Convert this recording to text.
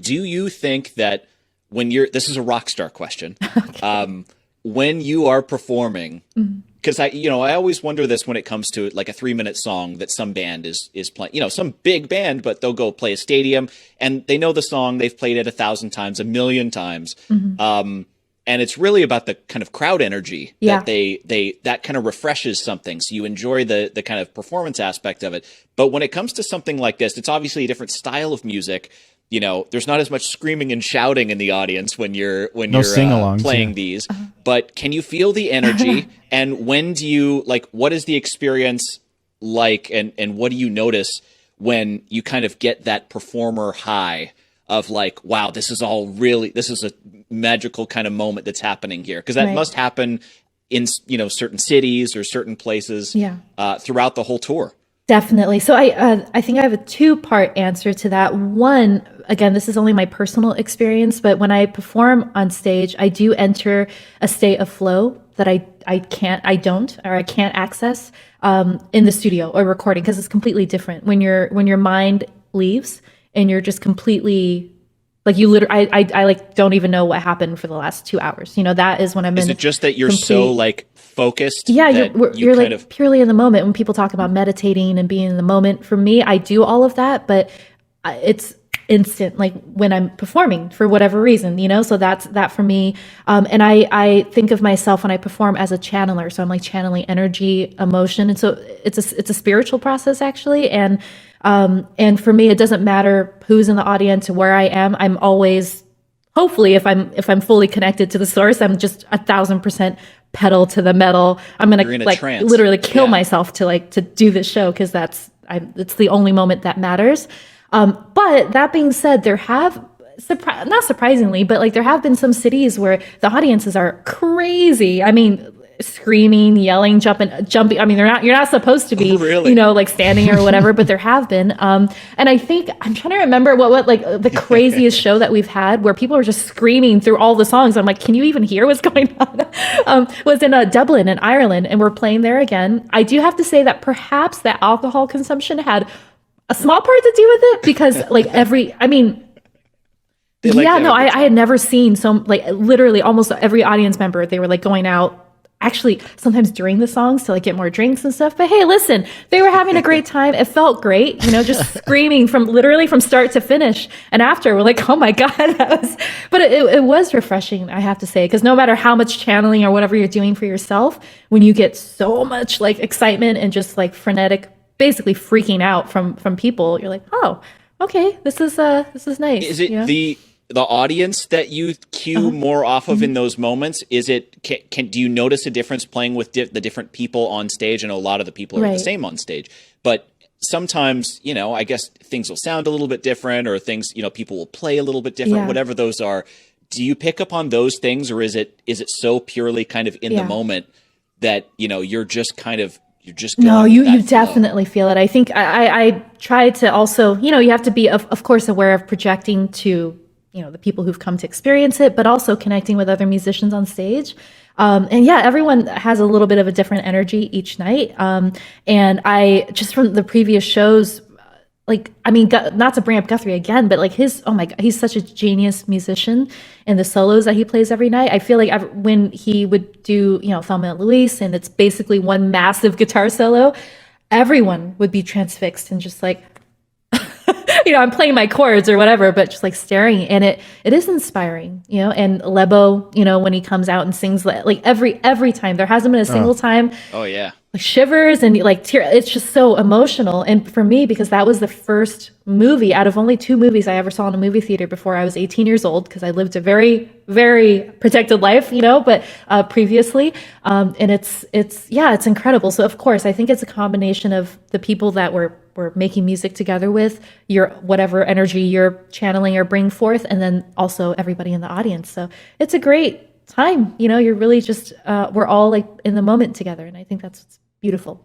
do you think that this is a rock star question, okay. When you are performing, because I always wonder this when it comes to like a 3-minute song that some band is playing, some big band, but they'll go play a stadium and they know the song, they've played it 1,000 times, 1,000,000 times. And it's really about the kind of crowd energy that that kind of refreshes something. So you enjoy the kind of performance aspect of it. But when it comes to something like this, it's obviously a different style of music. There's not as much screaming and shouting in the audience when you're playing these. But can you feel the energy? And when do you what is the experience like? And what do you notice when you kind of get that performer high of like, wow, this is a magical kind of moment that's happening here? Because that must happen in certain cities or certain places throughout the whole tour. Definitely. So I think I have a 2-part answer to that. One, again, this is only my personal experience, but when I perform on stage, I do enter a state of flow that I can't access in the studio or recording, because it's completely different when your mind leaves and you're just completely like you literally, I don't even know what happened for the last 2 hours. That is when I'm in. Is it just that you're so focused? Yeah, you're purely in the moment. When people talk about meditating and being in the moment, for me, I do all of that, but it's instant, like when I'm performing for whatever reason, so that's that for me. And I think of myself when I perform as a channeler. So I'm like channeling energy, emotion. And so it's a spiritual process actually. And for me, it doesn't matter who's in the audience or where I am. I'm always, hopefully, if I'm fully connected to the source, I'm just 1,000% pedal to the metal. I'm gonna literally kill myself to do this show, because it's the only moment that matters. But that being said, there have not surprisingly, but there have been some cities where the audiences are crazy. I mean, screaming, yelling, jumping. I mean, you're not supposed to be, really? Standing or whatever, but there have been. And I think I'm trying to remember what the craziest show that we've had where people were just screaming through all the songs. I'm like, can you even hear what's going on? Was in Dublin in Ireland, and we're playing there again. I do have to say that perhaps that alcohol consumption had a small part to do with it, because I had never seen literally almost every audience member, they were going out actually sometimes during the songs to get more drinks and stuff. But hey, listen, they were having a great time. It felt great, just screaming from start to finish. And after, we're like, oh my God, but it was refreshing, I have to say, because no matter how much channeling or whatever you're doing for yourself, when you get so much excitement and just frenetic, basically freaking out from people, you're like, oh, okay, this is nice. Is it the audience that you cue more off of in those moments? Is it do you notice a difference playing with the different people on stage? I know a lot of the people are the same on stage, but sometimes I guess things will sound a little bit different, or things people will play a little bit different, whatever those are. Do you pick up on those things, or is it so purely kind of in the moment that you're just kind of no, you definitely feel it. I think I try to also, you have to be, of course, aware of projecting to, the people who've come to experience it, but also connecting with other musicians on stage. And everyone has a little bit of a different energy each night. And I just from the previous shows, not to bring up Guthrie again, but oh my God, he's such a genius musician, and the solos that he plays every night. I feel like when he would do, Thelma and Louise, and it's basically one massive guitar solo, everyone would be transfixed and just I'm playing my chords or whatever, but just staring. And it is inspiring, and Lebo, when he comes out and sings every time, there hasn't been a single time. Oh yeah. Shivers and tear. It's just so emotional. And for me, because that was the first movie out of only 2 movies I ever saw in a movie theater before I was 18 years old, because I lived a very, very protected life, but previously, and it's incredible. So of course, I think it's a combination of the people that we're making music together with, your whatever energy you're channeling or bring forth, and then also everybody in the audience. So it's a great time. You're really just we're all in the moment together, and I think that's what's beautiful.